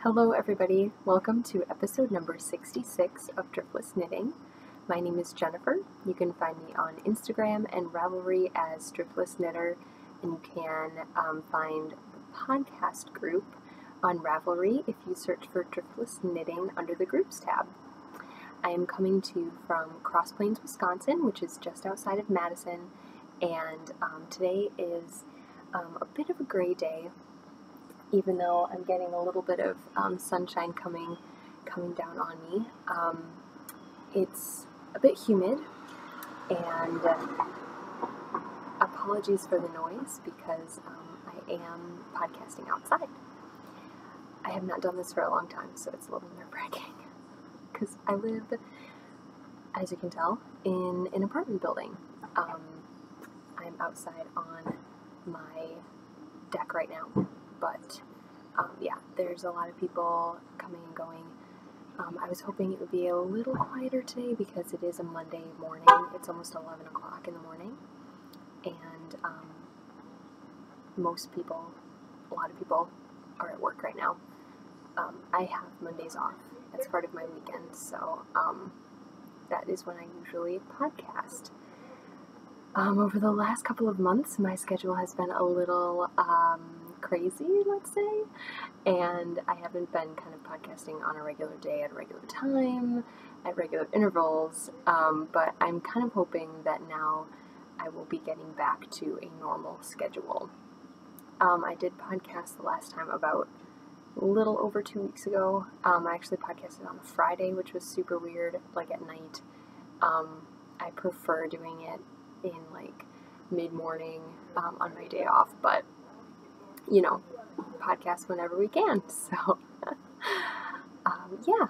Hello everybody, welcome to episode number 66 of Driftless Knitting. My name is Jennifer. You can find me on Instagram and Ravelry as Driftless Knitter, and you can find the podcast group on Ravelry if you search for Driftless Knitting under the Groups tab. I am coming to you from Cross Plains, Wisconsin, which is just outside of Madison, and today is a bit of a gray day. Even though I'm getting a little bit of sunshine coming down on me. It's a bit humid, and apologies for the noise because I am podcasting outside. I have not done this for a long time, so it's a little nerve-wracking because I live, as you can tell, in an apartment building. I'm outside on my deck right now. But yeah, there's a lot of people coming and going. I was hoping it would be a little quieter today because it is a Monday morning. It's almost 11 o'clock in the morning. And a lot of people are at work right now. I have Mondays off. That's part of my weekend. So that is when I usually podcast. Over the last couple of months, my schedule has been a little crazy, let's say, and I haven't been kind of podcasting on a regular day at a regular time, at regular intervals, but I'm kind of hoping that now I will be getting back to a normal schedule. I did podcast the last time about a little over 2 weeks ago. I actually podcasted on a Friday, which was super weird, like at night. I prefer doing it in like mid-morning on my day off, but you know, podcast whenever we can. So yeah,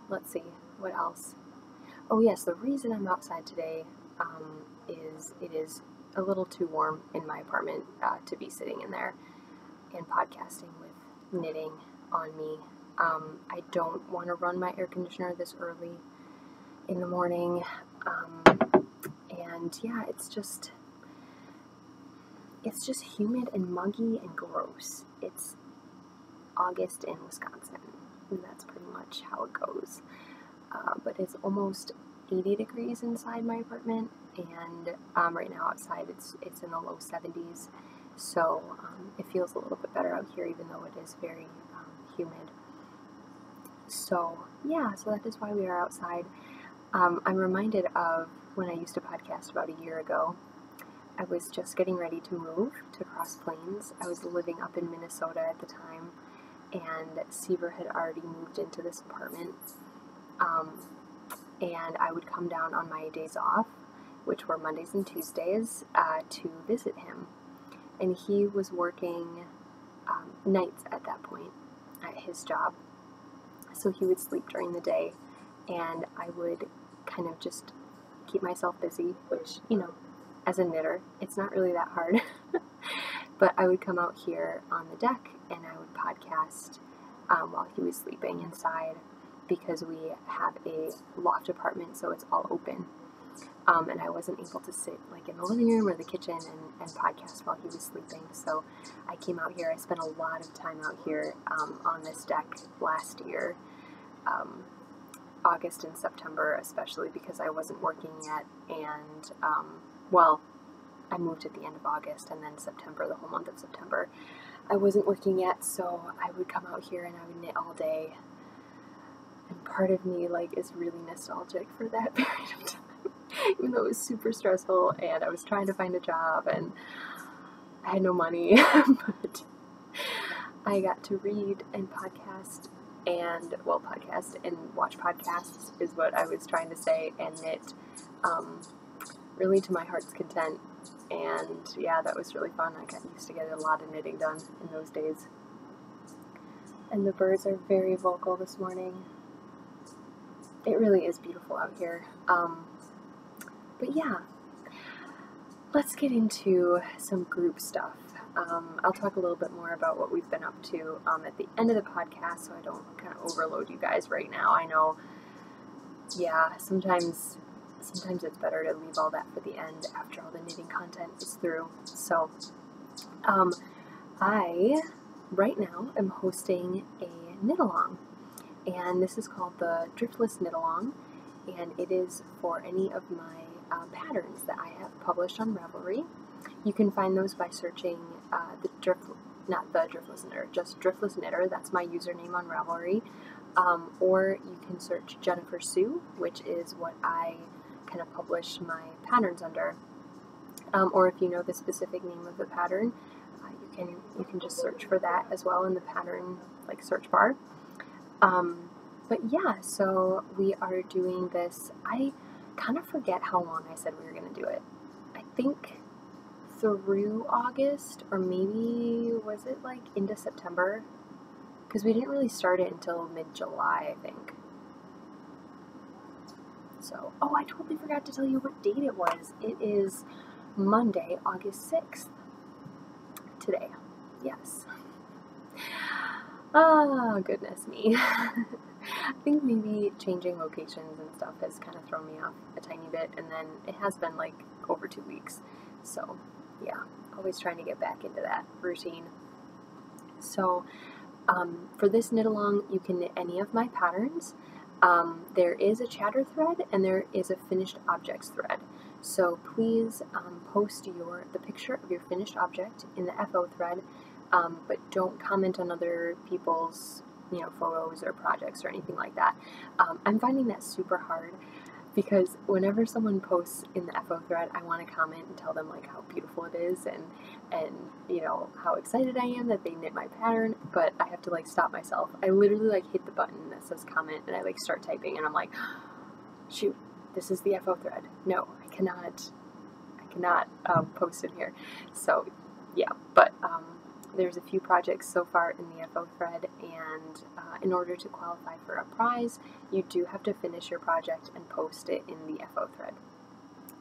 let's see, what else? Oh yes, the reason I'm outside today is it is a little too warm in my apartment to be sitting in there and podcasting with knitting on me. I don't want to run my air conditioner this early in the morning, and yeah, it's just humid and muggy and gross. It's August in Wisconsin, and that's pretty much how it goes. But it's almost 80 degrees inside my apartment, and right now outside it's in the low 70s, so it feels a little bit better out here, even though it is very humid. So yeah, so that is why we are outside. I'm reminded of when I used to podcast about a year ago. I was just getting ready to move to Cross Plains. I was living up in Minnesota at the time, and Seaver had already moved into this apartment. And I would come down on my days off, which were Mondays and Tuesdays, to visit him. And he was working nights at that point at his job. So he would sleep during the day, and I would kind of just keep myself busy, which, you know, as a knitter, it's not really that hard. But I would come out here on the deck and I would podcast while he was sleeping inside, because we have a loft apartment, so it's all open. And I wasn't able to sit like in the living room or the kitchen and podcast while he was sleeping. So I came out here. I spent a lot of time out here on this deck last year. August and September especially, because I wasn't working yet, and well, I moved at the end of August, and then September, the whole month of September, I wasn't working yet, so I would come out here and I would knit all day, and part of me like is really nostalgic for that period of time, even though it was super stressful, and I was trying to find a job, and I had no money, but I got to read and podcast and watch podcasts is what I was trying to say, and knit really to my heart's content. And yeah, that was really fun. I got used to getting a lot of knitting done in those days. And the birds are very vocal this morning. It really is beautiful out here. But yeah, let's get into some group stuff. I'll talk a little bit more about what we've been up to at the end of the podcast, so I don't kind of overload you guys right now. I know, yeah, sometimes sometimes it's better to leave all that for the end after all the knitting content is through. So I, right now, am hosting a knit-along, and this is called the Driftless Knit-Along, and it is for any of my patterns that I have published on Ravelry. You can find those by searching not the Driftless Knitter, just Driftless Knitter. That's my username on Ravelry. Or you can search Jennifer Sue, which is what I kind of publish my patterns under. Or if you know the specific name of the pattern, you can just search for that as well in the pattern search bar. But yeah, so we are doing this. I kind of forget how long I said we were going to do it. I think through August, or maybe was it into September? Because we didn't really start it until mid-July, I think. So, oh, I totally forgot to tell you what date it was. It is Monday, August 6th. Today. Yes. Oh, goodness me. I think maybe changing locations and stuff has kind of thrown me off a tiny bit, and then it has been over 2 weeks. So, yeah, always trying to get back into that routine. So, for this knit-along, you can knit any of my patterns. There is a chatter thread and there is a finished objects thread. So please post the picture of your finished object in the FO thread, but don't comment on other people's photos or projects or anything like that. I'm finding that super hard because whenever someone posts in the FO thread, I want to comment and tell them how beautiful it is and how excited I am that they knit my pattern, but I have to stop myself. I literally hit the button that says comment and I start typing and I'm like, shoot, this is the FO thread. No, I cannot post in here. So yeah, but there's a few projects so far in the FO thread, and in order to qualify for a prize, you do have to finish your project and post it in the FO thread.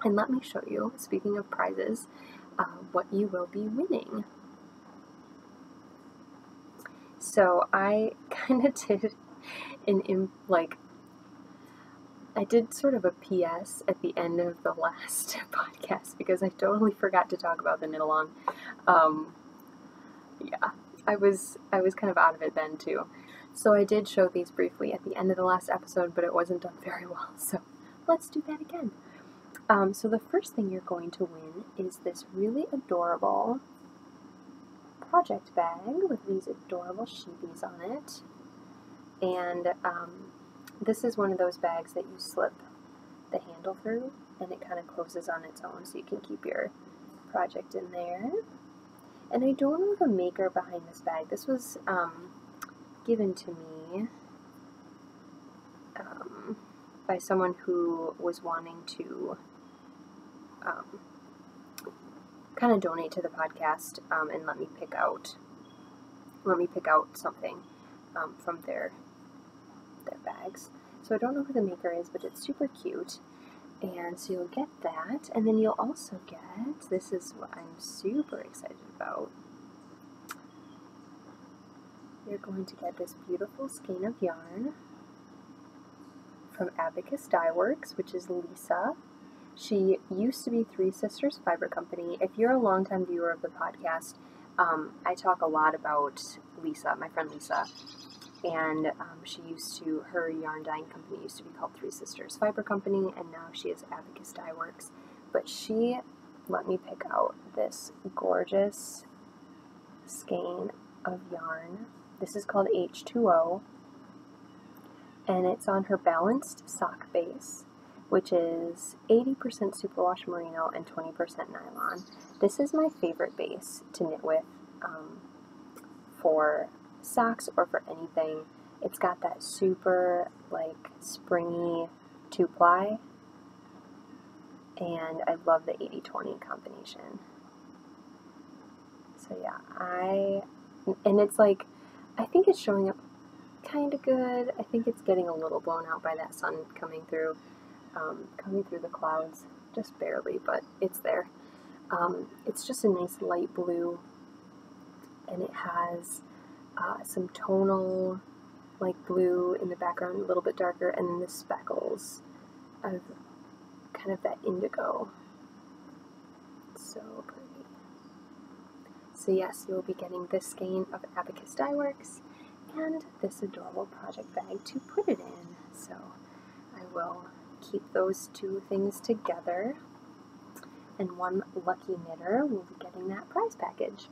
And let me show you, speaking of prizes, what you will be winning. So I kind of did I did sort of a PS at the end of the last podcast because I totally forgot to talk about the knit-along. Yeah, I was kind of out of it then too. So I did show these briefly at the end of the last episode, but it wasn't done very well, so let's do that again. So the first thing you're going to win is this really adorable project bag with these adorable sheepies on it. And this is one of those bags that you slip the handle through and it kind of closes on its own, so you can keep your project in there. And I don't know the maker behind this bag. This was given to me by someone who was wanting to kind of donate to the podcast and let me pick out something from their bags. So I don't know who the maker is, but it's super cute. And so you'll get that, and then you'll also get, this is what I'm super excited about, you're going to get this beautiful skein of yarn from Abacus Dye Works, which is Lisa. She used to be Three Sisters Fiber Company. If you're a longtime viewer of the podcast, I talk a lot about Lisa, my friend Lisa, and her yarn dyeing company used to be called Three Sisters Fiber Company, and now she is Abacus Dye Works. But she let me pick out this gorgeous skein of yarn. This is called H2O, and it's on her balanced sock base, which is 80% superwash merino and 20% nylon. This is my favorite base to knit with for socks or for anything. It's got that super springy 2-ply, and I love the 80-20 combination. So yeah, and it's I think it's showing up kind of good. I think it's getting a little blown out by that sun coming through the clouds, just barely, but it's there. It's just a nice light blue, and it has some tonal blue in the background, a little bit darker, and then the speckles of kind of that indigo. So pretty. So yes, you'll be getting this skein of Abacus Dye Works and this adorable project bag to put it in. So I will keep those two things together, and one lucky knitter will be getting that prize package.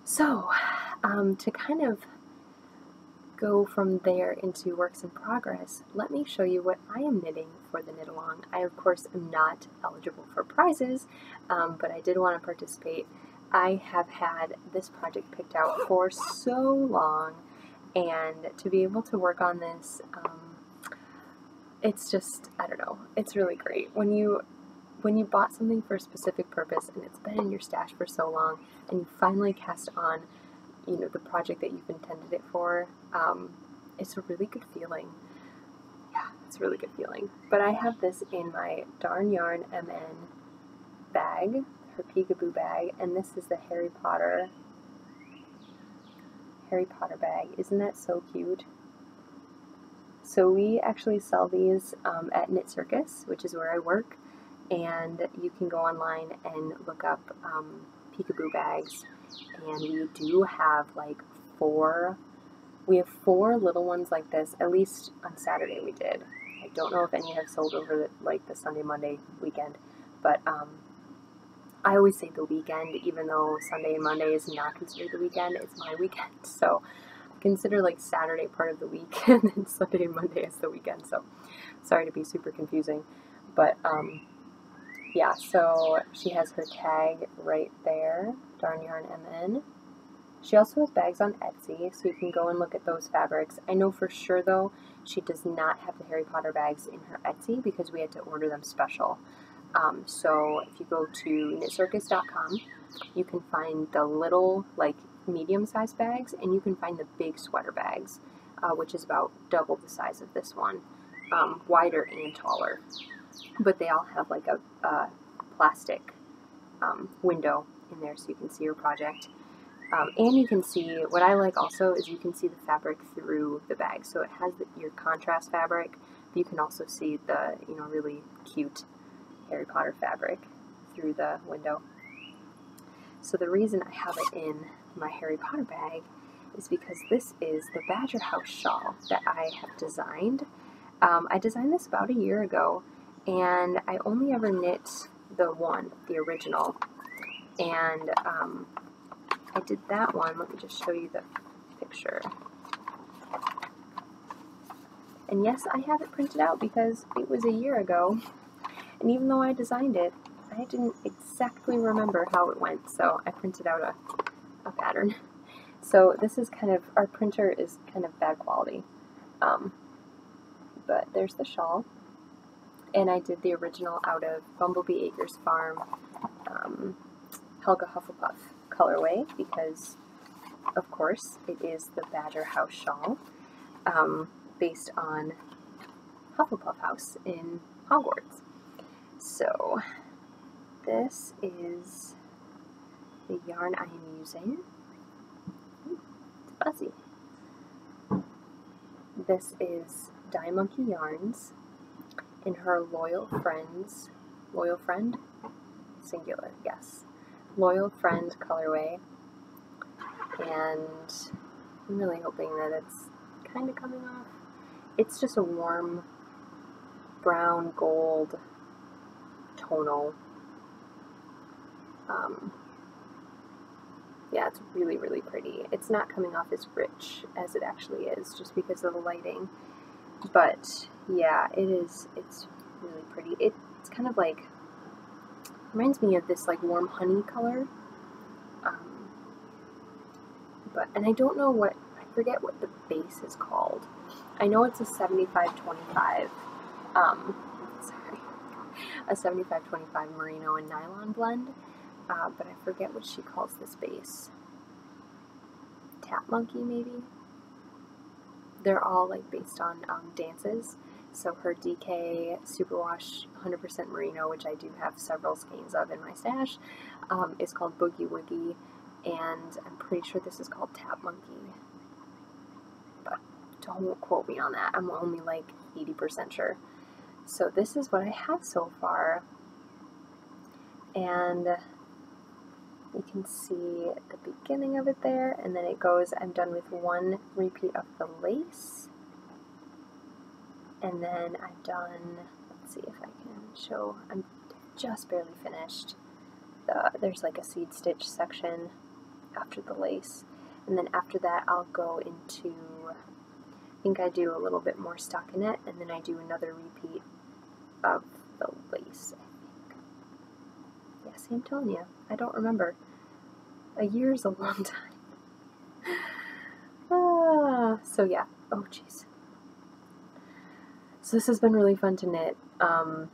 So to kind of go from there into works in progress, let me show you what I am knitting for the knit-along. I, of course, am not eligible for prizes, but I did want to participate. I have had this project picked out for so long, and to be able to work on this, it's just, I don't know, it's really great. When you bought something for a specific purpose and it's been in your stash for so long, and you finally cast on, you know, the project that you've intended it for, it's a really good feeling. Yeah, it's a really good feeling. But I have this in my Darn Yarn MN bag, her Peekaboo bag, and this is the Harry Potter bag. Isn't that so cute? So we actually sell these at Knit Circus, which is where I work, and you can go online and look up Peekaboo bags, and we do have like four little ones like this. At least on Saturday we did. I don't know if any have sold over the Sunday, Monday weekend, but I always say the weekend, even though Sunday and Monday is not considered the weekend. It's my weekend, so I consider like Saturday part of the week, and then Sunday and Monday is the weekend. So sorry to be super confusing, but yeah, so she has her tag right there, Darn Yarn MN. She also has bags on Etsy, so you can go and look at those fabrics. I know for sure, though, she does not have the Harry Potter bags in her Etsy because we had to order them special. So if you go to knitcircus.com, you can find the little, like, medium-sized bags, and you can find the big sweater bags, which is about double the size of this one, wider and taller. But they all have, like, a plastic window in there so you can see your project. And you can see, what I like also is you can see the fabric through the bag. So it has your contrast fabric, but you can also see the, you know, really cute Harry Potter fabric through the window. So the reason I have it in my Harry Potter bag is because this is the Badger House shawl that I have designed. I designed this about a year ago, and I only ever knit the original, and I did that one. Let me just show you the picture. And yes, I have it printed out because it was a year ago, and even though I designed it, I didn't exactly remember how it went, so I printed out a pattern. So this is kind of, our printer is kind of bad quality, but there's the shawl, and I did the original out of Bumblebee Acres Farm, Helga Hufflepuff colorway, because of course it is the Badger House shawl, based on Hufflepuff House in Hogwarts. So this is the yarn I am using. It's fuzzy. This is Dye Monkey Yarns in her Loyal Friend, singular, yes, Loyal Friend colorway, and I'm really hoping that it's kind of coming off. It's just a warm brown gold tonal. Yeah, it's really, really pretty. It's not coming off as rich as it actually is just because of the lighting. But yeah, it's really pretty. It's kind of like, reminds me of this like warm honey color. And I don't know I forget what the base is called. I know it's a 75-25, a 75-25 merino and nylon blend, but I forget what she calls this base. Tap Monkey, maybe? They're all like based on dances. So her DK Superwash 100% merino, which I do have several skeins of in my stash, is called Boogie Woogie, and I'm pretty sure this is called Tap Monkey. But don't quote me on that. I'm only like 80% sure. So this is what I have so far, and you can see the beginning of it there, and then it goes, I'm done with one repeat of the lace, and then I've done, let's see if I can show, I'm just barely finished. There's like a seed stitch section after the lace, and then after that I'll go into, I think I do a little bit more stockinette, and then I do another repeat of the lace, I think. Yeah, see, I'm telling you, I don't remember. A year is a long time. So yeah, oh jeez. So this has been really fun to knit. I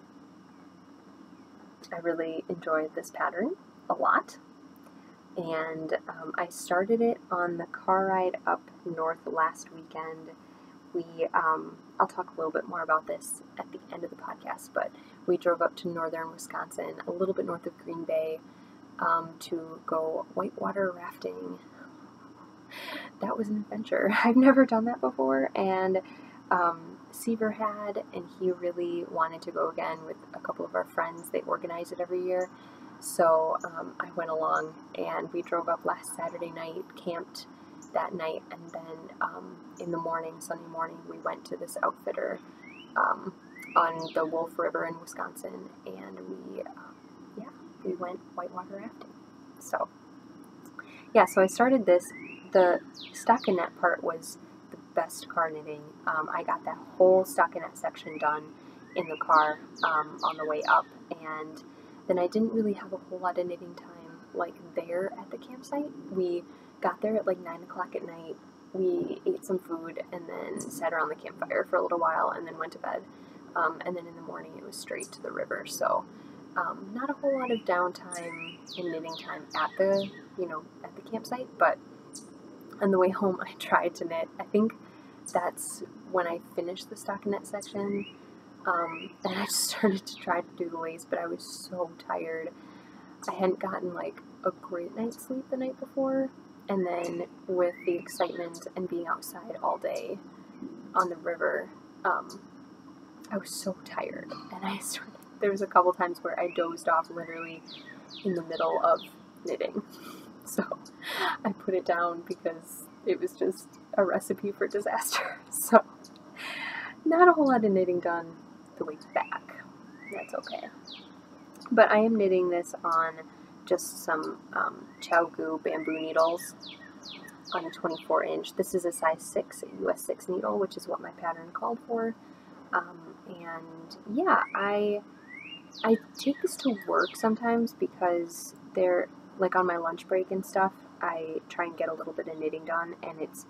really enjoyed this pattern a lot, and I started it on the car ride up north last weekend. I'll talk a little bit more about this at the end of the podcast, but we drove up to northern Wisconsin, a little bit north of Green Bay, to go whitewater rafting. That was an adventure. I've never done that before, and Seaver had, and he really wanted to go again with a couple of our friends. They organize it every year, so I went along, and we drove up last Saturday night, camped that night, and then in the morning, Sunday morning, we went to this outfitter on the Wolf River in Wisconsin, and we went whitewater rafting. So yeah, so I started this. The stockinette part was the best car knitting. I got that whole stockinette section done in the car on the way up, and then I didn't really have a whole lot of knitting time like there at the campsite. We got there at like 9 o'clock at night. We ate some food and then sat around the campfire for a little while and then went to bed. And then in the morning it was straight to the river. So not a whole lot of downtime and knitting time at the campsite, but on the way home I tried to knit. I think that's when I finished the stockinette section, and I just started to try to do the lace, but I was so tired. I hadn't gotten like a great night's sleep the night before, and then with the excitement and being outside all day on the river, I was so tired, and there was a couple times where I dozed off literally in the middle of knitting. So I put it down because it was just a recipe for disaster. So not a whole lot of knitting done the way back. That's okay. But I am knitting this on just some Chow-Gu bamboo needles on a 24-inch. This is a size 6 US 6 needle, which is what my pattern called for. And yeah, I take this to work sometimes because they're like on my lunch break and stuff. I try and get a little bit of knitting done, and it's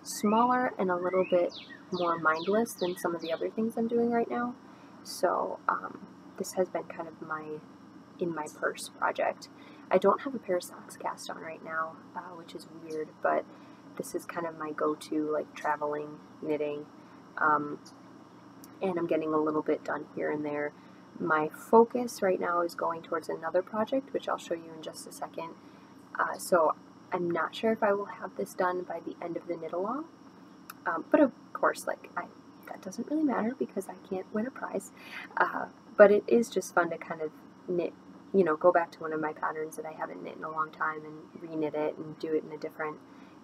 smaller and a little bit more mindless than some of the other things I'm doing right now. So this has been kind of my in my purse project. I don't have a pair of socks cast on right now, which is weird, but this is kind of my go-to like traveling knitting. And I'm getting a little bit done here and there. My focus right now is going towards another project, which I'll show you in just a second. So I'm not sure if I will have this done by the end of the knit-along, but of course, like that doesn't really matter because I can't win a prize. But it is just fun to kind of knit, go back to one of my patterns that I haven't knit in a long time and re-knit it and do it in a different,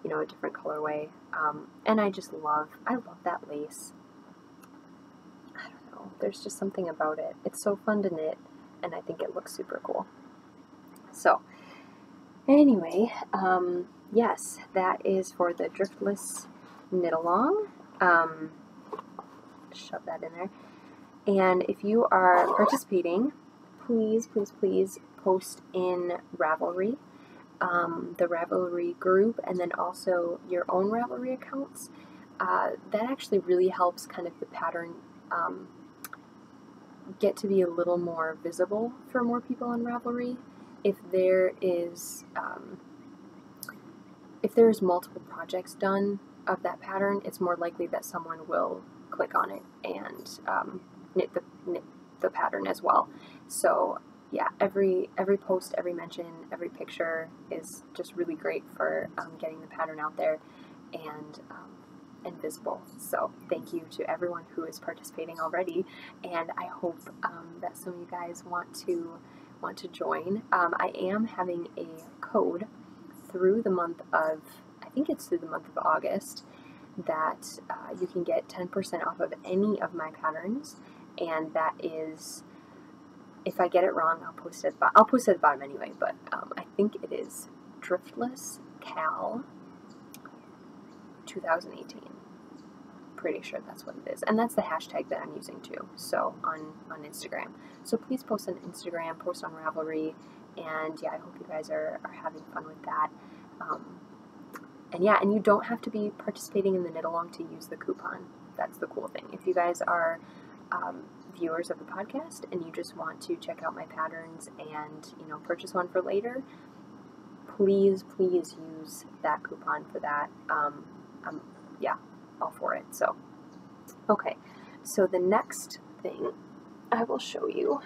a different colorway. And I love that lace. I don't know, there's just something about it. It's so fun to knit, and I think it looks super cool. So anyway, yes, that is for the Driftless Knit-Along. Shove that in there. And if you are participating, please, please, please post in Ravelry, the Ravelry group, and then also your own Ravelry accounts. That actually really helps kind of the pattern get to be a little more visible for more people on Ravelry. If there's multiple projects done of that pattern, it's more likely that someone will click on it and knit the pattern as well. So yeah, every post, every mention, every picture is just really great for getting the pattern out there. And and visible. So thank you to everyone who is participating already, and I hope that some of you guys want to join. I am having a code through the month of, I think it's through the month of August, that you can get 10% off of any of my patterns, and that is, if I get it wrong, I'll post it at the bottom anyway, but I think it is Driftless Cal 2018. Pretty sure that's what it is, and that's the hashtag that I'm using too, so on Instagram. So please post on Instagram, post on Ravelry, and yeah, I hope you guys are having fun with that. And yeah, and you don't have to be participating in the knit-along to use the coupon. That's the cool thing. If you guys are viewers of the podcast and you just want to check out my patterns and, you know, purchase one for later, please use that coupon for that. Yeah, all for it. So, okay, so the next thing I will show you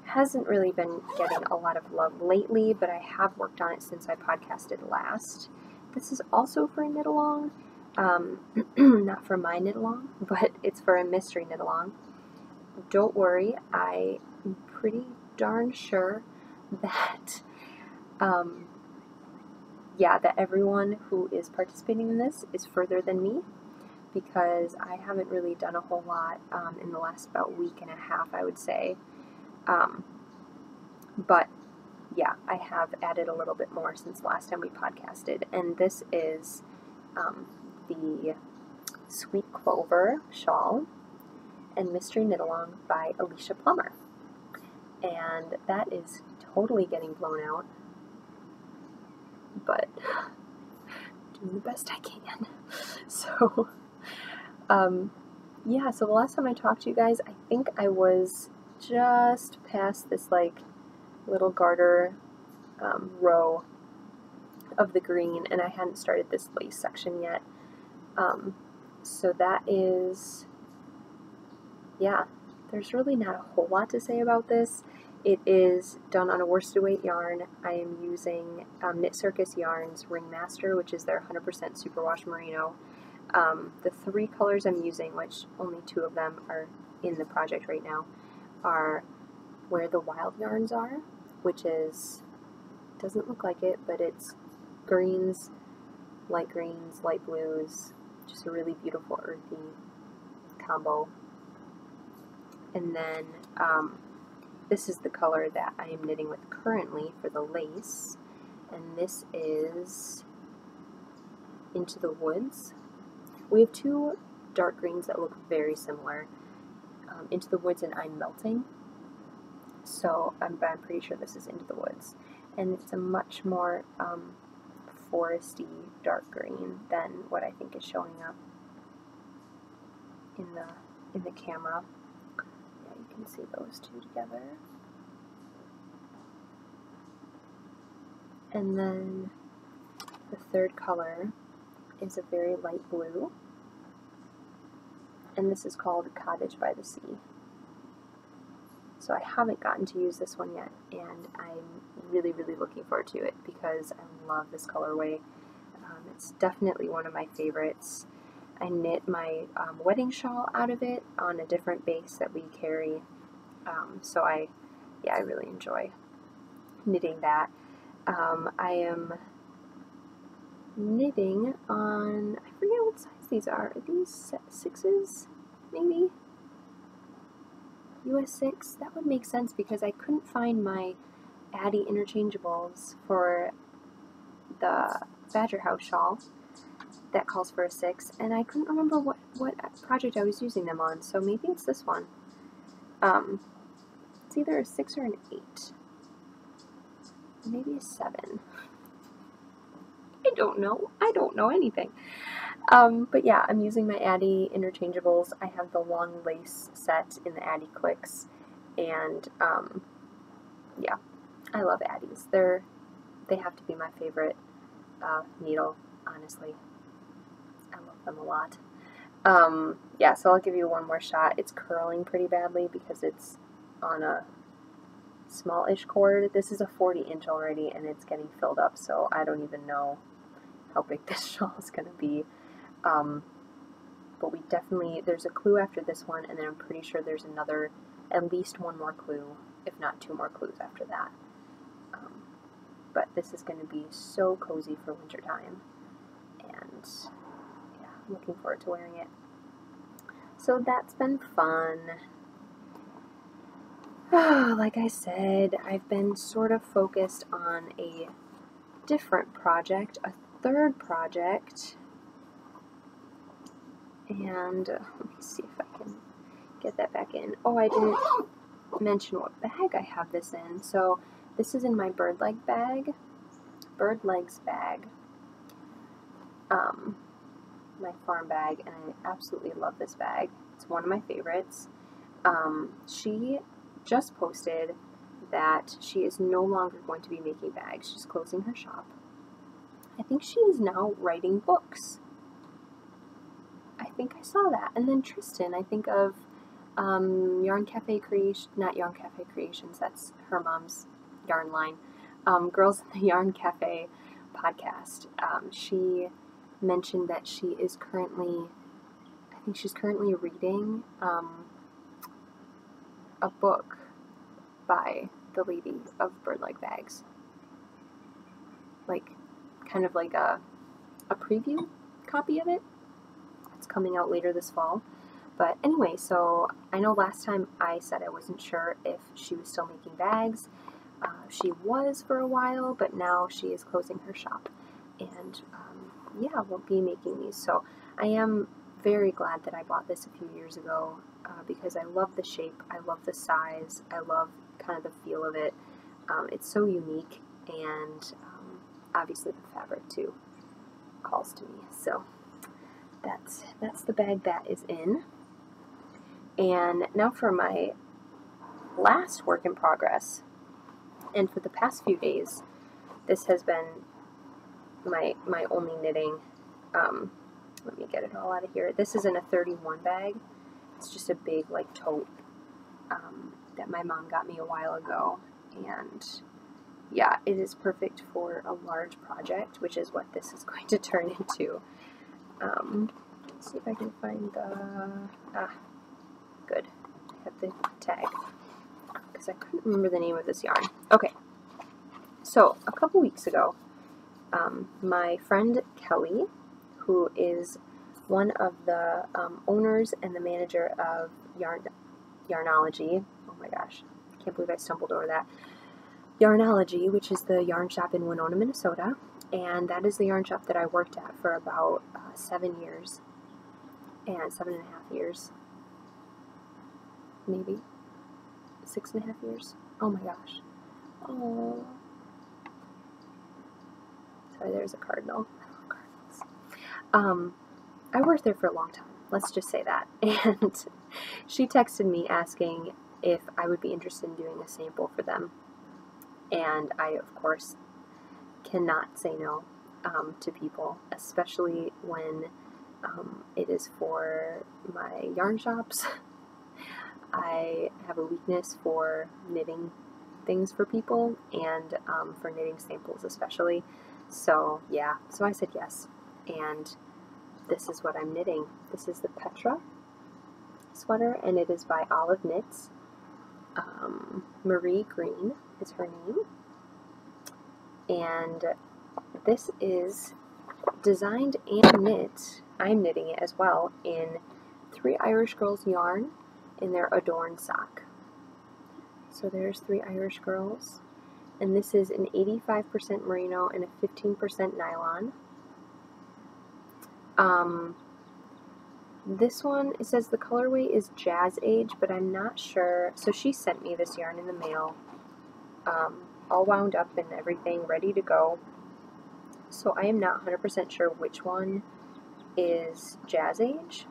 hasn't really been getting a lot of love lately, but I have worked on it since I podcasted last. This is also for a knit-along, not for my knit-along, but it's for a mystery knit-along. Don't worry, I'm pretty darn sure that, that everyone who is participating in this is further than me, because I haven't really done a whole lot in the last about week and a half, I would say. But yeah, I have added a little bit more since last time we podcasted, and this is the Sweet Clover shawl and Mystery Knit-Along by Alicia Plummer, and that is totally getting blown out, but doing the best I can. So yeah, so the last time I talked to you guys, I think I was just past this like little garter row of the green, and I hadn't started this lace section yet. So that is, yeah, there's really not a whole lot to say about this. It is done on a worsted weight yarn. I am using Knit Circus Yarns Ringmaster, which is their 100% superwash merino. The 3 colors I'm using, which only 2 of them are in the project right now, are Where the Wild Yarns Are, which is, doesn't look like it, but it's greens, light blues, just a really beautiful earthy combo. And then this is the color that I am knitting with currently for the lace, and this is Into the Woods. We have 2 dark greens that look very similar, Into the Woods and I'm Melting. So I'm pretty sure this is Into the Woods, and it's a much more foresty dark green than what I think is showing up in the camera. Yeah, you can see those 2 together. And then the 3rd color is a very light blue, and this is called Cottage by the Sea. So I haven't gotten to use this one yet, and I'm really looking forward to it because I love this colorway. It's definitely one of my favorites. I knit my wedding shawl out of it on a different base that we carry, so I really enjoy knitting that. I am knitting on, I forget what size these are. Are these 6s, maybe? US 6? That would make sense because I couldn't find my Addie interchangeables for the Badger House shawl that calls for a 6, and I couldn't remember what project I was using them on, so maybe it's this one. It's either a 6 or an 8. Maybe a 7. I don't know anything. But yeah, I'm using my Addie interchangeables. I have the long lace set in the Addie Clicks, and yeah, I love Addies. They have to be my favorite needle, honestly. I love them a lot. Yeah, so I'll give you one more shot. It's curling pretty badly because it's on a small-ish cord. This is a 40-inch already, and it's getting filled up, so I don't even know how big this shawl is going to be. But we definitely, there's a clue after this one, and then I'm pretty sure there's another, at least one more clue, if not 2 more clues after that. But this is going to be so cozy for wintertime, and yeah, I'm looking forward to wearing it. So that's been fun. Like I said, I've been sort of focused on a different project, a third project, and let me see if I can get that back in. Oh, I didn't mention what bag I have this in. So this is in my bird legs bag, my farm bag, and I absolutely love this bag. It's one of my favorites. She just posted that she is no longer going to be making bags. She's closing her shop. I think she is now writing books. I think I saw that. And then Tristan, I think of Yarn Cafe Creation, not Yarn Cafe Creations, that's her mom's yarn line. Girls in the Yarn Cafe podcast. She mentioned that she is currently, I think she's currently reading a book by the lady of bird leg bags. Like, kind of like a preview copy of it. It's coming out later this fall. But anyway, so I know last time I said I wasn't sure if she was still making bags. She was for a while, but now she is closing her shop. And yeah, won't be making these. So I am very glad that I bought this a few years ago because I love the shape, I love the size, I love kind of the feel of it. It's so unique, and obviously the fabric too calls to me. So that's the bag that is in. And now for my last work in progress. And for the past few days, this has been my only knitting. Let me get it all out of here. This is in a 31 bag. It's just a big like tote that my mom got me a while ago. And yeah, it is perfect for a large project, which is what this is going to turn into. Let's see if I can find the, good, I have the tag, because I couldn't remember the name of this yarn. Okay, so a couple weeks ago, my friend Kelly, who is one of the owners and the manager of Yarnology, oh my gosh, I can't believe I stumbled over that, Yarnology, which is the yarn shop in Winona, Minnesota, and that is the yarn shop that I worked at for about 7 years, and 7.5 years, maybe 6.5 years. Oh my gosh. Oh, sorry, there's a cardinal. I love cardinals. I worked there for a long time. Let's just say that. And she texted me asking if I would be interested in doing a sample for them. And I, of course, cannot say no to people, especially when it is for my yarn shops. I have a weakness for knitting things for people, and for knitting samples especially. So yeah, so I said yes, and this is what I'm knitting. This is the Petra sweater, and it is by Olive Knits. Marie Green is her name, and this is designed and knit. I'm knitting it as well in 3 Irish Girls yarn in their Adorn sock. So there's 3 Irish Girls, and this is an 85% merino and a 15% nylon. This one, it says the colorway is Jazz Age, but I'm not sure. So she sent me this yarn in the mail, all wound up and everything, ready to go. So I am not 100% sure which one is Jazz Age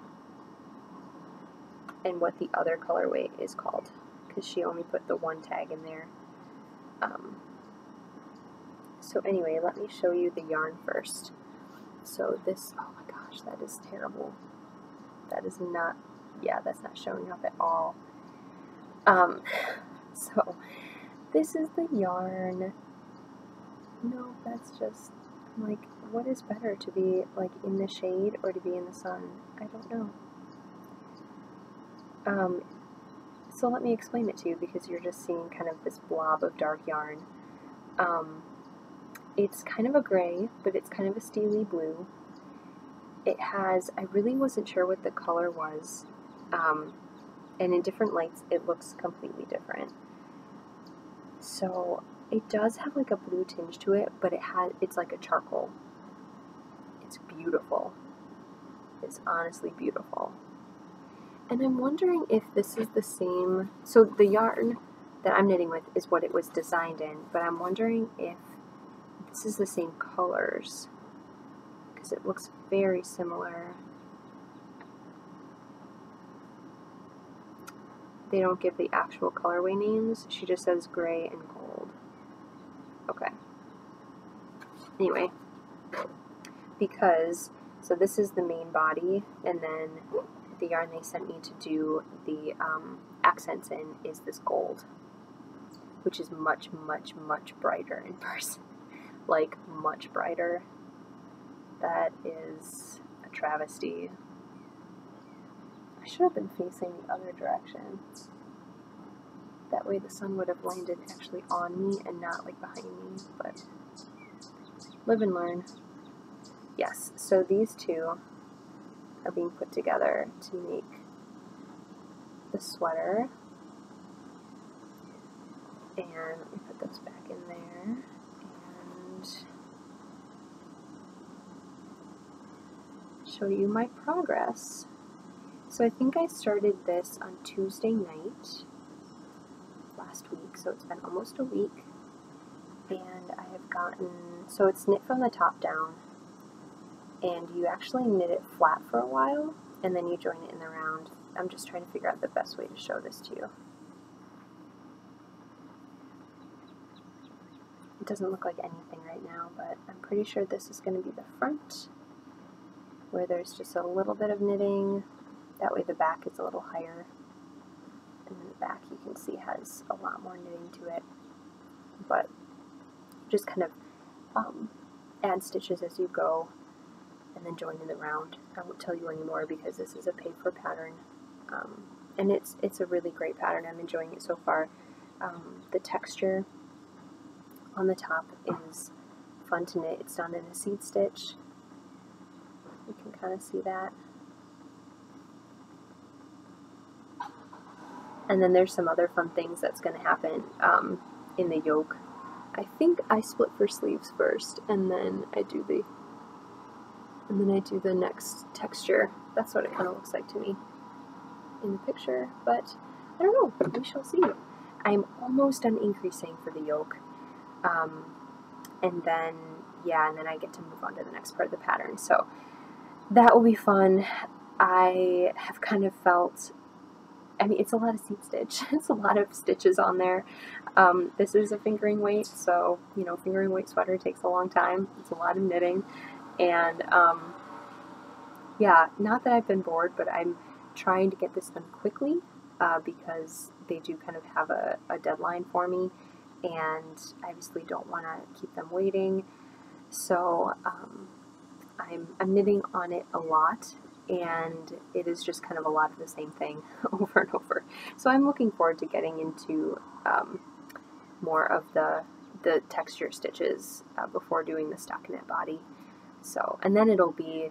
and what the other colorway is called, because she only put the one tag in there. So anyway, let me show you the yarn first. So this, oh my gosh, that is terrible. That is not, yeah, that's not showing up at all. So this is the yarn. No, that's just, like, what is better, to be like in the shade or to be in the sun? I don't know. So let me explain it to you, because you're just seeing kind of this blob of dark yarn. It's kind of a gray, but it's kind of a steely blue. It has, I really wasn't sure what the color was, and in different lights it looks completely different. So it does have like a blue tinge to it, but it's like a charcoal. It's beautiful. It's honestly beautiful. And I'm wondering if this is the same, so the yarn that I'm knitting with is what it was designed in, but I'm wondering if this is the same colors, because it looks very similar. They don't give the actual colorway names, she just says gray and gold. Okay. Anyway, because, so this is the main body, and then the yarn they sent me to do the accents in is this gold, which is much, much, much brighter in person. Like, much brighter. That is a travesty. I should have been facing the other direction. That way the sun would have landed actually on me and not like behind me, but live and learn. Yes, so these two are being put together to make the sweater. And let me put those back in there and show you my progress. So I think I started this on Tuesday night last week, so it's been almost a week, and I have gotten, so it's knit from the top down, and you actually knit it flat for a while, and then you join it in the round. I'm just trying to figure out the best way to show this to you. It doesn't look like anything right now, but I'm pretty sure this is going to be the front, where there's just a little bit of knitting. That way the back is a little higher, and then the back you can see has a lot more knitting to it, but just kind of add stitches as you go, and then join in the round. I won't tell you anymore because this is a paid-for pattern, and it's a really great pattern. I'm enjoying it so far. The texture on the top is fun to knit. It's done in a seed stitch. You can kind of see that. And then there's some other fun things that's going to happen in the yoke. I think I split for sleeves first, and then I do the next texture. That's what it kind of looks like to me in the picture, but I don't know. We shall see. I'm almost done increasing for the yoke, and then I get to move on to the next part of the pattern. So that will be fun. I have kind of felt, I mean, it's a lot of seed stitch. It's a lot of stitches on there. This is a fingering weight, so, you know, fingering weight sweater takes a long time. It's a lot of knitting. And, yeah, not that I've been bored, but I'm trying to get this done quickly, because they do kind of have a deadline for me, and I obviously don't want to keep them waiting. So, I'm knitting on it a lot, and it is just kind of a lot of the same thing over and over. So I'm looking forward to getting into more of the texture stitches before doing the stockinette body. So, and then it'll be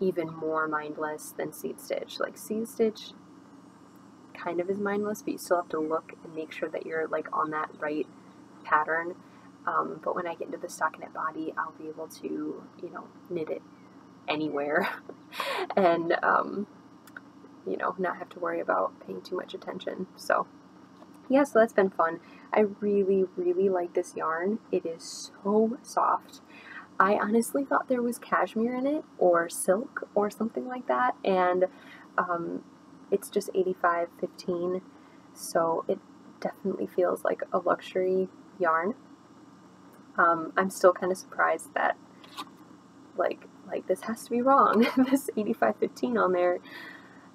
even more mindless than seed stitch. Like, seed stitch kind of is mindless, but you still have to look and make sure that you're like on that right pattern. But when I get into the stockinette body, I'll be able to, you know, knit it anywhere and, you know, not have to worry about paying too much attention. So, yeah, so that's been fun. I really, really like this yarn. It is so soft. I honestly thought there was cashmere in it, or silk, or something like that, and it's just 85/15, so it definitely feels like a luxury yarn. I'm still kind of surprised that, like this has to be wrong. This 85/15 on there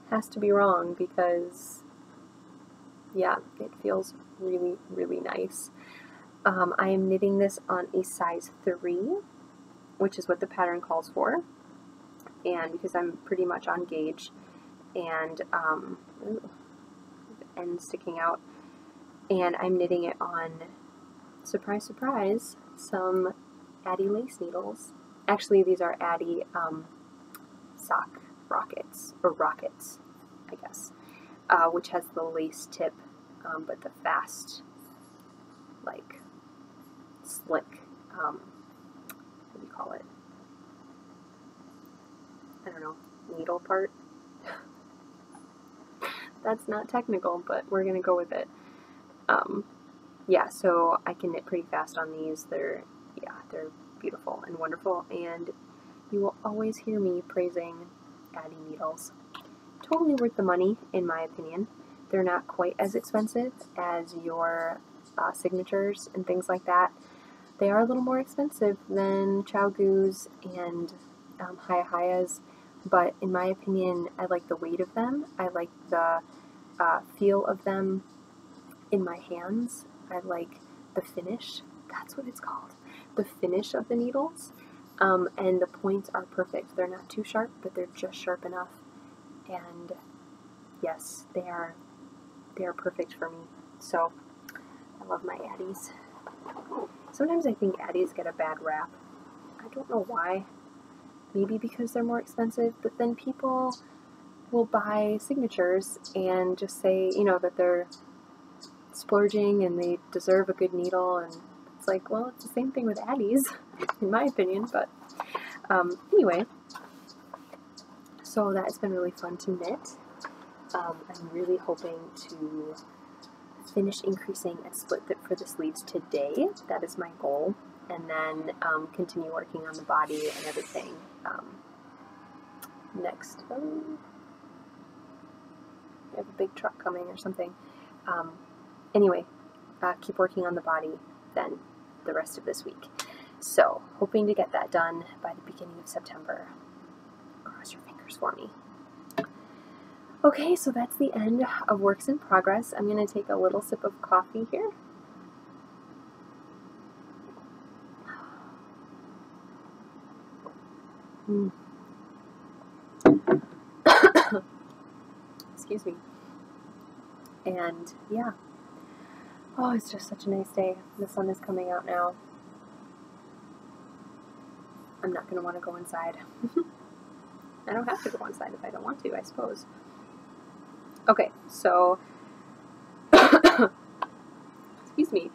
has to be wrong, because, yeah, it feels really, really nice. I am knitting this on a size 3, which is what the pattern calls for. And because I'm pretty much on gauge, and end sticking out, and I'm knitting it on, surprise, surprise, some Addy lace needles. Actually, these are Addy sock rockets, or rockets, I guess, which has the lace tip, but the fast, like, slick, what do you call it? I don't know, needle part? That's not technical, but we're gonna go with it. Yeah, so I can knit pretty fast on these. They're beautiful and wonderful, and you will always hear me praising Addy needles. Totally worth the money, in my opinion. They're not quite as expensive as your signatures and things like that. They are a little more expensive than Chaogu's and Hayahayas, but in my opinion, I like the weight of them. I like the feel of them in my hands. I like the finish. That's what it's called. The finish of the needles. And the points are perfect. They're not too sharp, but they're just sharp enough. And yes, they are perfect for me. So I love my Addies. Sometimes I think Addies get a bad rap. I don't know why. Maybe because they're more expensive, but then people will buy signatures and just say, you know, that they're splurging and they deserve a good needle, and it's like, well, it's the same thing with Addies, in my opinion, but anyway, so that's been really fun to knit. I'm really hoping to finish increasing and split fit for the sleeves today. That is my goal, and then continue working on the body and everything next. I have a big truck coming or something. Anyway, keep working on the body then the rest of this week. So, hoping to get that done by the beginning of September. Cross your fingers for me. Okay, so that's the end of Works in Progress. I'm going to take a little sip of coffee here. Excuse me. And yeah. Oh, it's just such a nice day. The sun is coming out now. I'm not going to want to go inside. I don't have to go inside if I don't want to, I suppose. Okay, so, excuse me,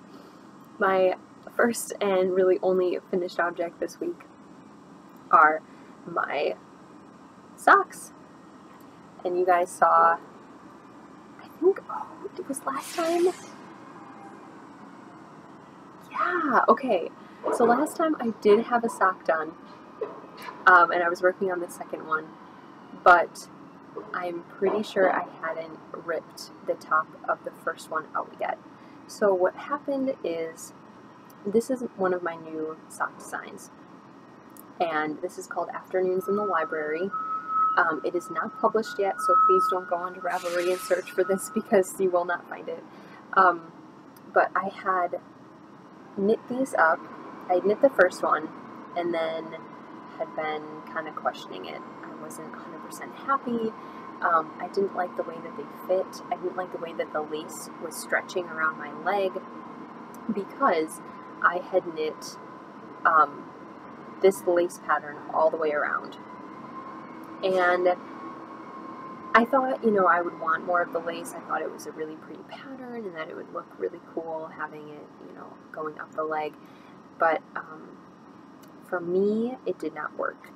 my first and really only finished object this week are my socks. And you guys saw, I think, oh, it was last time? Yeah, okay. So last time I did have a sock done, and I was working on the second one, but I'm pretty sure I hadn't ripped the top of the first one out yet. So what happened is, this is one of my new sock designs, and this is called Afternoons in the Library. It is not published yet, so please don't go onto Ravelry and search for this because you will not find it. But I had knit these up. I knit the first one and then had been kind of questioning it. I wasn't 100% happy. I didn't like the way that they fit. I didn't like the way that the lace was stretching around my leg because I had knit this lace pattern all the way around. And I thought, you know, I would want more of the lace. I thought it was a really pretty pattern and that it would look really cool having it, you know, going up the leg. But for me, it did not work.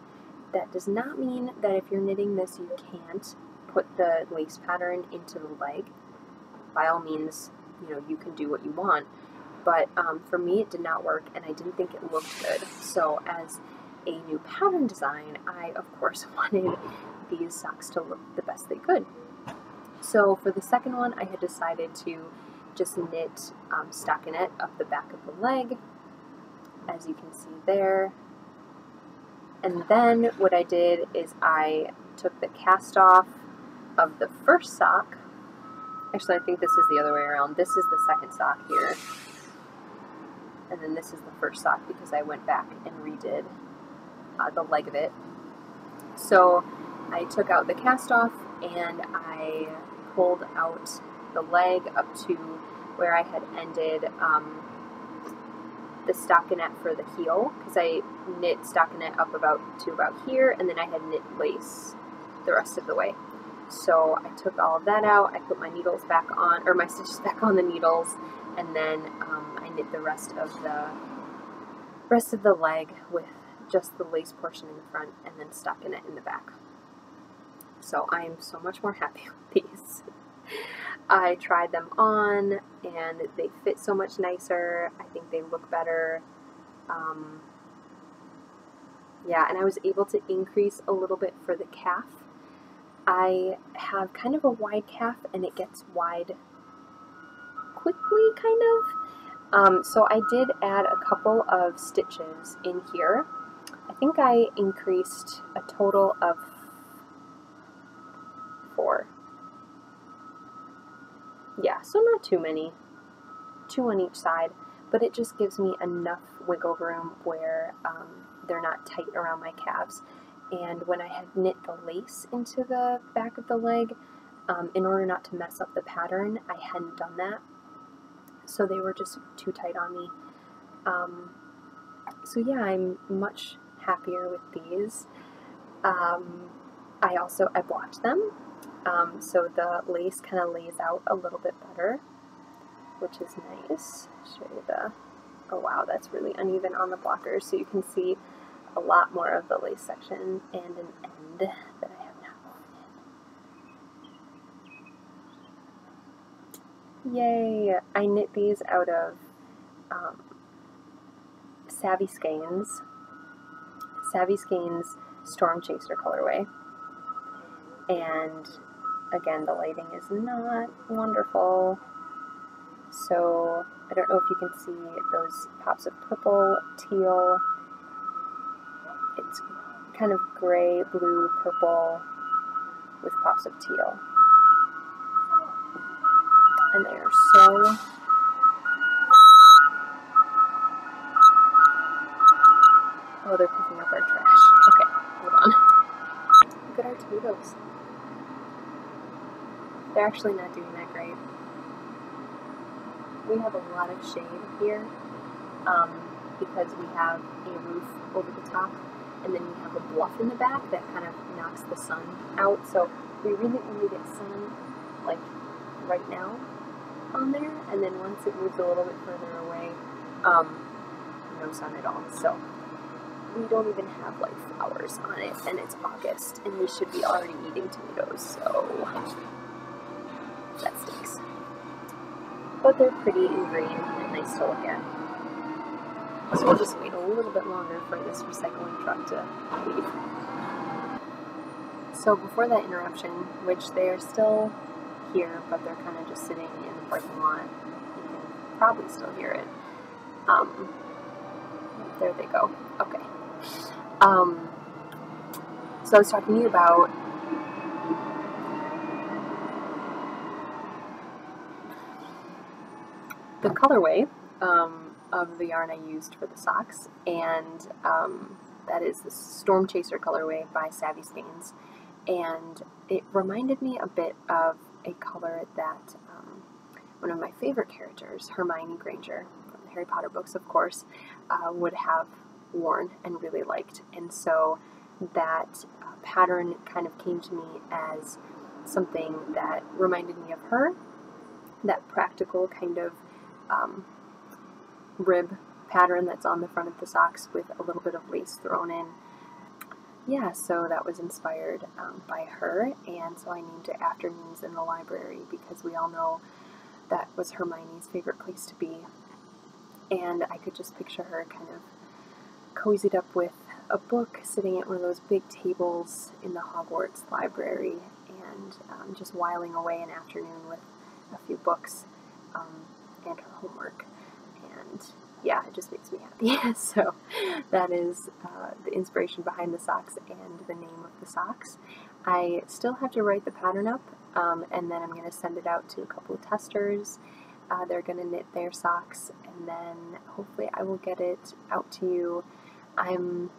That does not mean that if you're knitting this, you can't put the lace pattern into the leg. By all means, you know, you can do what you want. But for me, it did not work, and I didn't think it looked good. So as a new pattern design, I, of course, wanted these socks to look the best they could. So for the second one, I had decided to just knit stockinette up the back of the leg, as you can see there. And then what I did is I took the cast off of the first sock. Actually, I think this is the other way around. This is the second sock here. And then this is the first sock because I went back and redid the leg of it. So I took out the cast off and I pulled out the leg up to where I had ended the stockinette for the heel, because I knit stockinette up about here, and then I had knit lace the rest of the way. So I took all of that out, I put my needles back on, or my stitches back on the needles, and then I knit the rest of the leg with just the lace portion in the front and then stockinette in the back. So I am so much more happy with these. I tried them on and they fit so much nicer. I think they look better. Yeah, and I was able to increase a little bit for the calf. I have kind of a wide calf and it gets wide quickly, kind of. So I did add a couple of stitches in here. I think I increased a total of 4. Yeah, so not too many. 2 on each side, but it just gives me enough wiggle room where they're not tight around my calves. And when I had knit the lace into the back of the leg, in order not to mess up the pattern, I hadn't done that. So they were just too tight on me. So yeah, I'm much happier with these. I blocked them, so the lace kind of lays out a little bit better, which is nice. Show you oh wow, that's really uneven on the blockers, so you can see a lot more of the lace section and an end that I have not woven in. Yay! I knit these out of Savvy Skeins Storm Chaser colorway. And again, the lighting is not wonderful, so I don't know if you can see those pops of purple, teal. It's kind of gray, blue, purple with pops of teal. And they are so oh, they're picking up our trash. Okay, hold on. Look at our tomatoes. They're actually not doing that great. We have a lot of shade here because we have a roof over the top, and then we have a bluff in the back that kind of knocks the sun out. So we really only get sun like right now on there, and then once it moves a little bit further away, no sun at all. So we don't even have like flowers on it, and it's August, and we should be already eating tomatoes, so that stinks. But they're pretty and green and nice to look at. So we'll just wait a little bit longer for this recycling truck to leave. So before that interruption, which they are still here, but they're kind of just sitting in the parking lot, you can probably still hear it. There they go. Okay. So I was talking to you about the colorway of the yarn I used for the socks, and that is the Storm Chaser colorway by Savvy Skeins, and it reminded me a bit of a color that one of my favorite characters, Hermione Granger, from the Harry Potter books, of course, would have worn and really liked. And so that pattern kind of came to me as something that reminded me of her, that practical kind of rib pattern that's on the front of the socks with a little bit of lace thrown in. Yeah, so that was inspired by her, and so I named it Afternoons in the Library, because we all know that was Hermione's favorite place to be. And I could just picture her kind of cozied up with a book, sitting at one of those big tables in the Hogwarts library, and just whiling away an afternoon with a few books and her homework. And yeah, it just makes me happy. So that is the inspiration behind the socks and the name of the socks. I still have to write the pattern up, and then I'm going to send it out to a couple of testers. They're going to knit their socks, and then hopefully I will get it out to you. I'm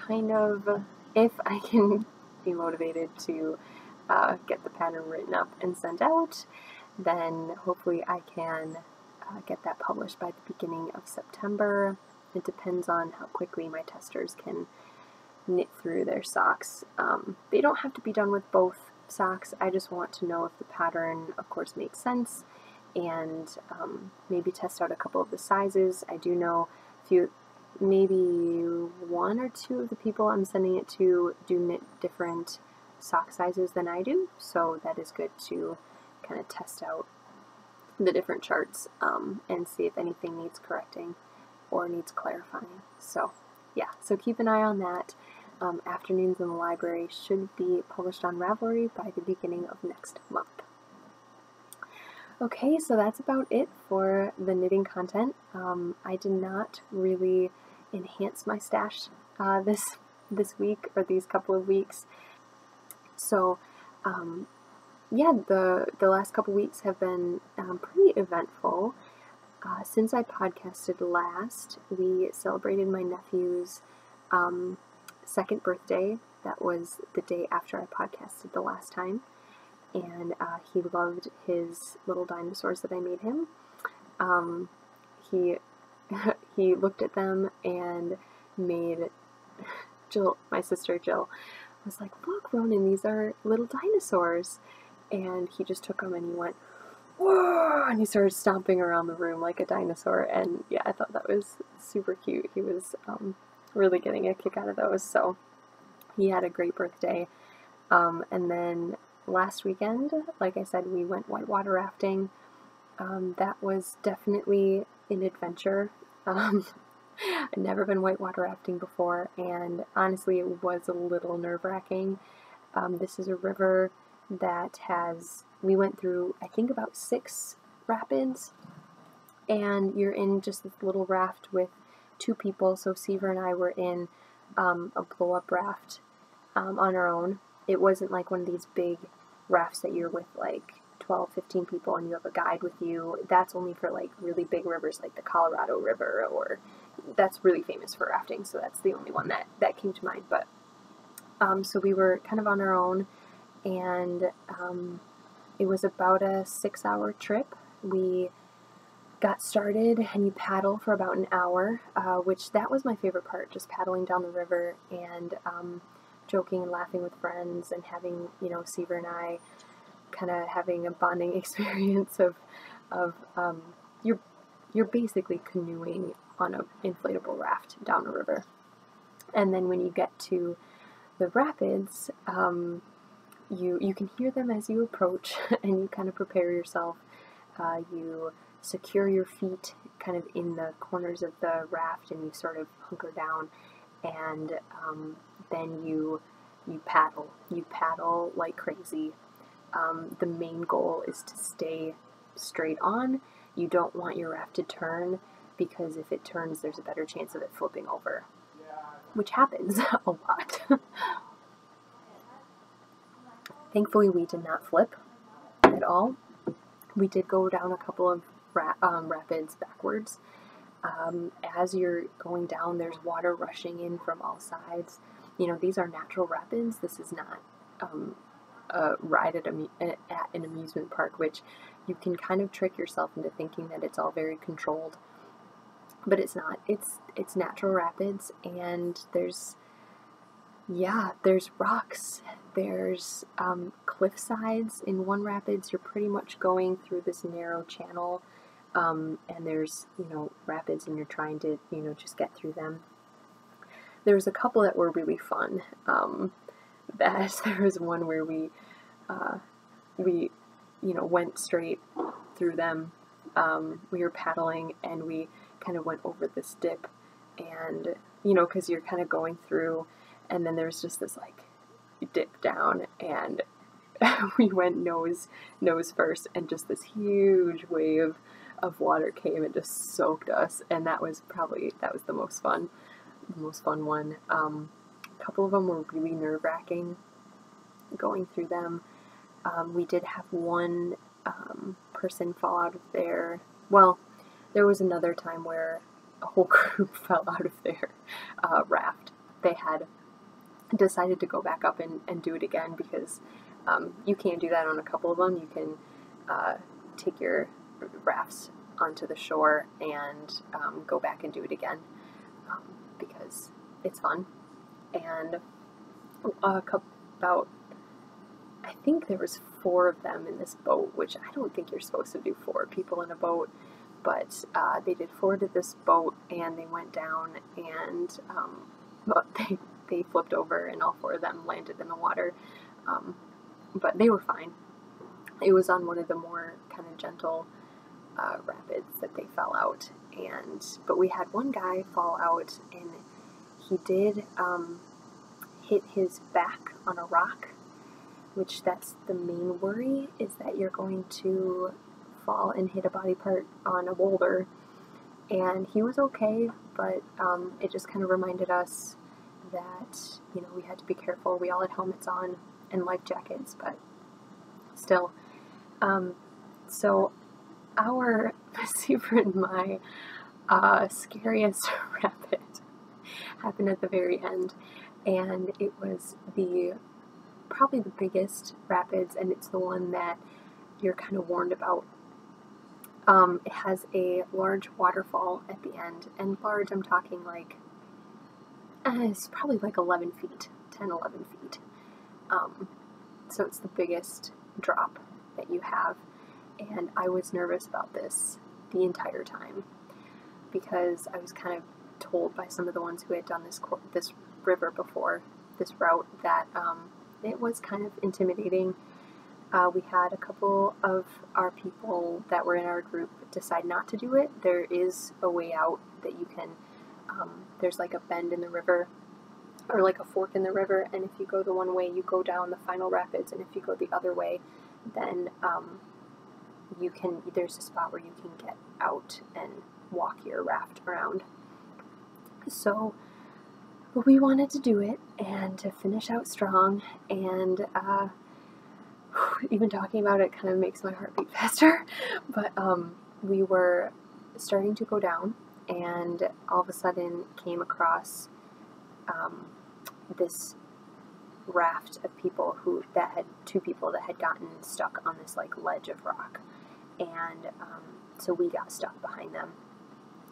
kind of, if I can be motivated to get the pattern written up and sent out, then hopefully I can get that published by the beginning of September. It depends on how quickly my testers can knit through their socks. They don't have to be done with both socks. I just want to know if the pattern, of course, makes sense, and maybe test out a couple of the sizes. I do know maybe 1 or 2 of the people I'm sending it to do knit different sock sizes than I do, so that is good to kind of test out the different charts and see if anything needs correcting or needs clarifying. So yeah, so keep an eye on that. Afternoons in the Library should be published on Ravelry by the beginning of next month. Okay, so that's about it for the knitting content. I did not really enhance my stash this week or these couple of weeks. So yeah, the last couple weeks have been pretty eventful. Since I podcasted last, we celebrated my nephew's 2nd birthday. That was the day after I podcasted the last time, and he loved his little dinosaurs that I made him. He looked at them and made Jill, my sister Jill, was like, "Look, Ronan, these are little dinosaurs," and he just took them and he went, "Whoa!" and he started stomping around the room like a dinosaur, and yeah, I thought that was super cute. He was really getting a kick out of those, so he had a great birthday. And then last weekend, like I said, we went whitewater rafting. That was definitely an adventure. I'd never been whitewater rafting before, and honestly it was a little nerve-wracking. This is a river that we went through, I think, about 6 rapids, and you're in just this little raft with 2 people. So Seaver and I were in a blow-up raft on our own. It wasn't like one of these big rafts that you're with like 12, 15 people and you have a guide with you. That's only for like really big rivers like the Colorado River, or that's really famous for rafting, so that's the only one that came to mind. But so we were kind of on our own, and it was about a 6-hour trip. We got started and you paddle for about an hour, which that was my favorite part, just paddling down the river and joking and laughing with friends and having, Seaver and I kind of having a bonding experience of you're basically canoeing on an inflatable raft down a river. And then when you get to the rapids, you can hear them as you approach, and you kind of prepare yourself. You secure your feet kind of in the corners of the raft, and you sort of hunker down, and then you paddle. You paddle like crazy. The main goal is to stay straight on. You don't want your raft to turn, because if it turns, there's a better chance of it flipping over, which happens a lot. Thankfully, we did not flip at all. We did go down a couple of rapids backwards. As you're going down, there's water rushing in from all sides. These are natural rapids. This is not a ride at an amusement park, which you can kind of trick yourself into thinking that it's all very controlled. But it's not. It's natural rapids, and there's rocks. There's cliff sides. In one rapids, you're pretty much going through this narrow channel, and there's, rapids, and you're trying to, just get through them. There was a couple that were really fun. There was one where we went straight through them. We were paddling, and we kind of went over this dip, and, because you're kind of going through, and then there's just this, dip down, and we went nose first, and just this huge wave of water came and just soaked us, and that was the most fun one. A couple of them were really nerve-wracking going through them. We did have one person fall out of their, there was another time where a whole group fell out of their raft. they had decided to go back up and do it again, because you can't do that on a couple of them. You can take your rafts onto the shore and go back and do it again, because it's fun. And about, I think there was 4 of them in this boat, which I don't think you're supposed to do 4 people in a boat, but they did 4 to this boat, and they went down, and they flipped over, and all 4 of them landed in the water, but they were fine. It was on one of the more kind of gentle rapids that they fell out, but we had one guy fall out, and he did hit his back on a rock, which that's the main worry, is that you're going to fall and hit a body part on a boulder. And he was okay, but it just kind of reminded us that, you know, we had to be careful. We all had helmets on and life jackets, but still. So our, Super and my scariest rapid happened at the very end, and it was probably the biggest rapids, and it's the one that you're kind of warned about. It has a large waterfall at the end, and large, I'm talking like, it's probably like 11 feet, 10, 11 feet. So it's the biggest drop that you have, and I was nervous about this the entire time, because I was kind of told by some of the ones who had done this river before, this route, that it was kind of intimidating. We had a couple of our people that were in our group decide not to do it. There is a way out that you can, there's like a bend in the river, or like a fork in the river, and if you go the one way, you go down the final rapids, and if you go the other way, then there's a spot where you can get out and walk your raft around. So we wanted to do it and to finish out strong, and even talking about it kind of makes my heart beat faster, but we were starting to go down, and all of a sudden came across this raft of people that had 2 people that had gotten stuck on this like ledge of rock, and so we got stuck behind them,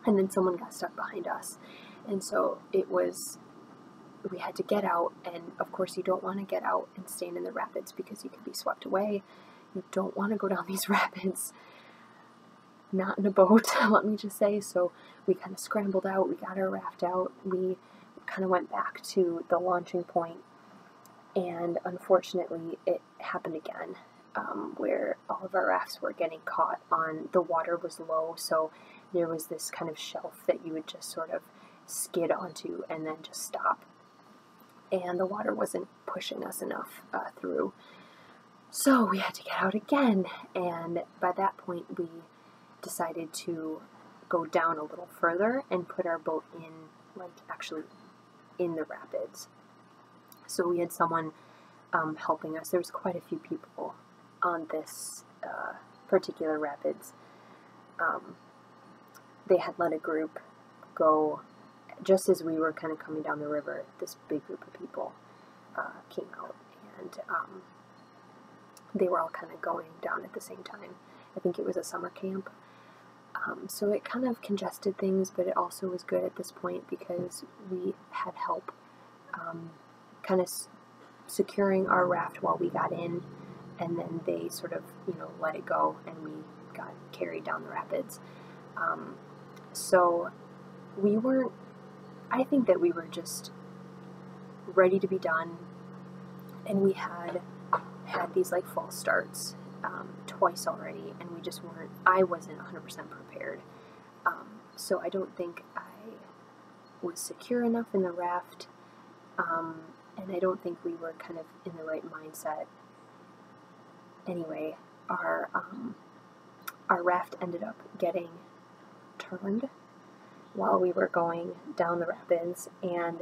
and then someone got stuck behind us, and so we had to get out, and of course you don't want to get out and stand in the rapids because you can be swept away. You don't want to go down these rapids, not in a boat, let me just say. So we kind of scrambled out, we got our raft out, we kind of went back to the launching point, and unfortunately it happened again, where all of our rafts were getting caught on, the water was low, so there was this kind of shelf that you would just sort of skid onto and then just stop, and the water wasn't pushing us enough through. So we had to get out again, and by that point we decided to go down a little further and put our boat in, like actually in the rapids. So we had someone helping us. There was quite a few people on this particular rapids. They had let a group go just as we were kind of coming down the river. This big group of people came out, and they were all kind of going down at the same time. I think it was a summer camp. So it kind of congested things, but it also was good at this point because we had help kind of securing our raft while we got in, and then they sort of, let it go, and we got carried down the rapids. So we weren't, I think that we were just ready to be done, and we had these like false starts twice already, and we just weren't, I wasn't 100% prepared. So I don't think I was secure enough in the raft, and I don't think we were kind of in the right mindset. Anyway, our raft ended up getting turned while we were going down the rapids, and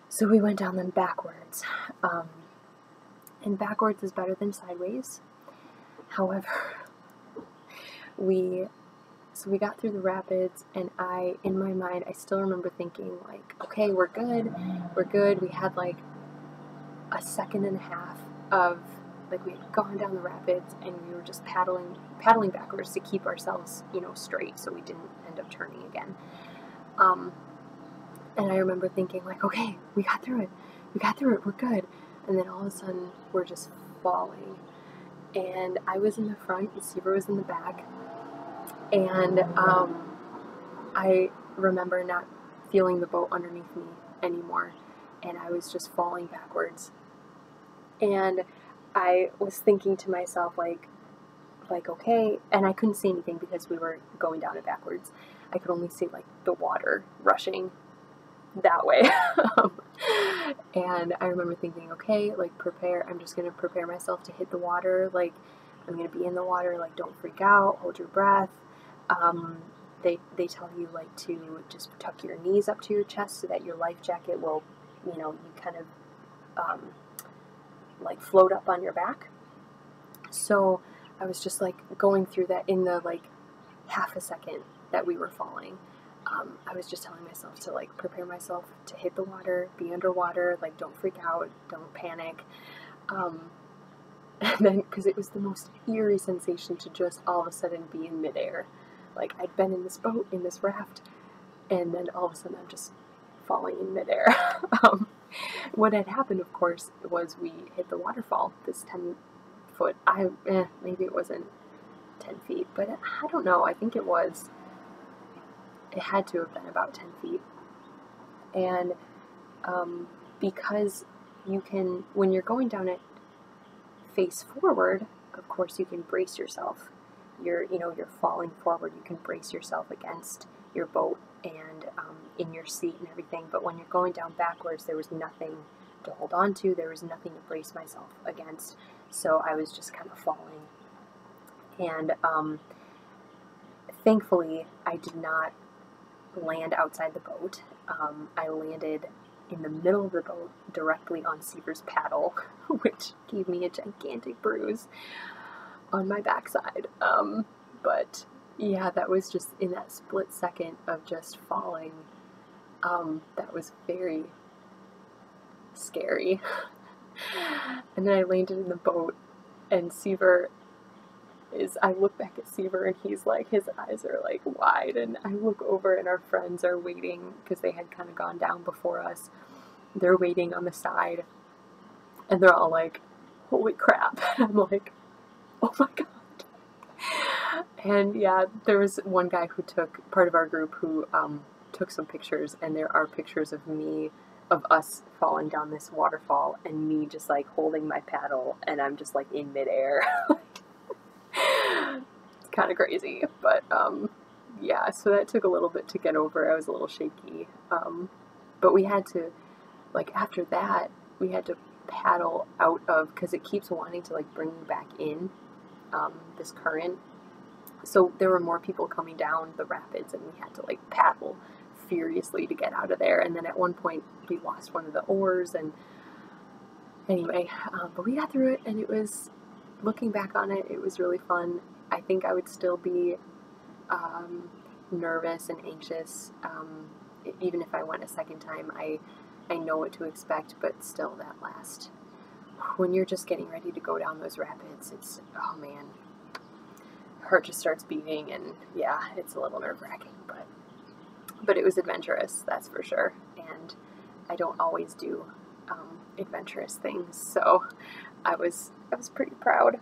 so we went down them backwards. And backwards is better than sideways. However, we So we got through the rapids, and in my mind, I still remember thinking, like, okay, we're good. We had like a second and a half of, like, we had gone down the rapids, and we were just paddling backwards to keep ourselves, straight, so we didn't end up turning again. And I remember thinking, like, okay, we got through it, we're good. And then all of a sudden, we're just falling. And I was in the front, and Seaver was in the back. And I remember not feeling the boat underneath me anymore. And I was just falling backwards. And I was thinking to myself, like, okay, and I couldn't see anything because we were going down it backwards. I could only see, like, the water rushing that way. And I remember thinking, okay, like, I'm just going to prepare myself to hit the water. Like, I'm going to be in the water. Like, don't freak out. Hold your breath. They tell you, like, to just tuck your knees up to your chest so that your life jacket will, you kind of, like, float up on your back. So I was just, like, going through that in the, like, half a second that we were falling. I was just telling myself to, like, prepare myself to hit the water, be underwater, like, don't freak out, don't panic. And then, because it was the most eerie sensation to just all of a sudden be in midair. Like, I'd been in this boat, in this raft, and then all of a sudden I'm just falling in midair. What had happened, of course, was we hit the waterfall, this 10-foot, maybe it wasn't 10 feet, but I don't know, I think it had to have been about 10 feet. And because you can, when you're going down it face forward, of course you can brace yourself. You're falling forward, you can brace yourself against your boat and in your seat and everything. But when you're going down backwards, there was nothing to hold on to, there was nothing to brace myself against. So I was just kind of falling. And thankfully, I did not land outside the boat. I landed in the middle of the boat directly on Seaver's paddle, which gave me a gigantic bruise on my backside. But yeah, that was just in that split second of just falling. That was very scary. And then I landed in the boat, and I look back at Seaver, and he's like, his eyes are like wide, and I look over, and our friends are waiting because they had kind of gone down before us. They're waiting on the side, and they're all like, holy crap. And I'm like, oh my god. And yeah, there was one guy who took, part of our group, who took some pictures, and there are pictures of us falling down this waterfall, and me just like holding my paddle, and I'm just like in midair. It's kind of crazy, but yeah, so that took a little bit to get over. I was a little shaky, but we had to, like, after that, we had to paddle out of, because it keeps wanting to, like, bring you back in, this current. So there were more people coming down the rapids, and we had to, like, paddle furiously to get out of there. And then at one point we lost one of the oars, and anyway, but we got through it, and it was, looking back on it, it was really fun. I think I would still be nervous and anxious, even if I went a second time. I know what to expect, but still, that last, when you're just getting ready to go down those rapids, it's, oh man, heart just starts beating, and yeah, it's a little nerve-wracking, but it was adventurous, that's for sure. And I don't always do adventurous things, so I was pretty proud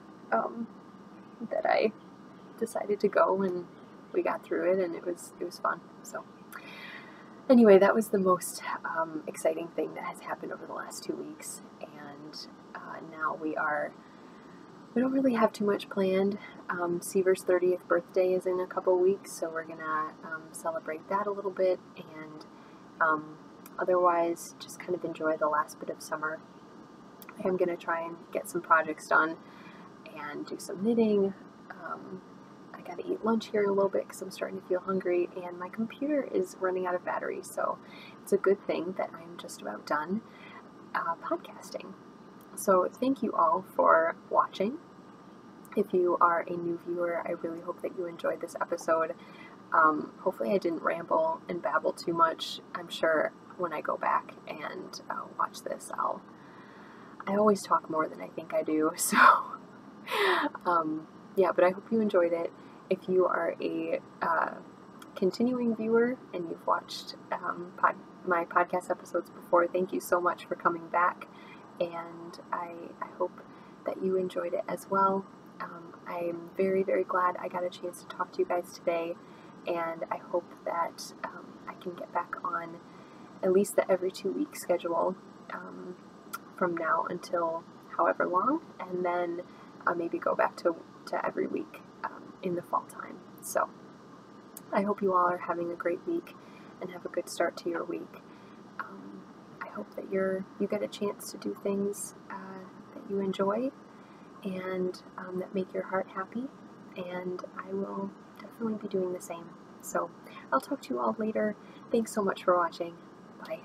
that I decided to go, and we got through it, and it was fun. So anyway, that was the most exciting thing that has happened over the last 2 weeks, and now we don't really have too much planned. Seaver's 30th birthday is in a couple weeks, so we're gonna celebrate that a little bit, and otherwise just kind of enjoy the last bit of summer. I am gonna try and get some projects done and do some knitting. I gotta eat lunch here in a little bit because I'm starting to feel hungry, and my computer is running out of battery, so it's a good thing that I'm just about done podcasting. So thank you all for watching. If you are a new viewer, I really hope that you enjoyed this episode. Hopefully I didn't ramble and babble too much. I'm sure when I go back and watch this, I always talk more than I think I do, so yeah, but I hope you enjoyed it. If you are a continuing viewer and you've watched my podcast episodes before, thank you so much for coming back, and I hope that you enjoyed it as well. I'm very, very glad I got a chance to talk to you guys today, and I hope that I can get back on at least the every 2-week schedule from now until however long, and then I'll maybe go back to every week in the fall time. So I hope you all are having a great week and have a good start to your week. I hope that you get a chance to do things that you enjoy and that make your heart happy, and I will definitely be doing the same. So I'll talk to you all later. Thanks so much for watching. Bye.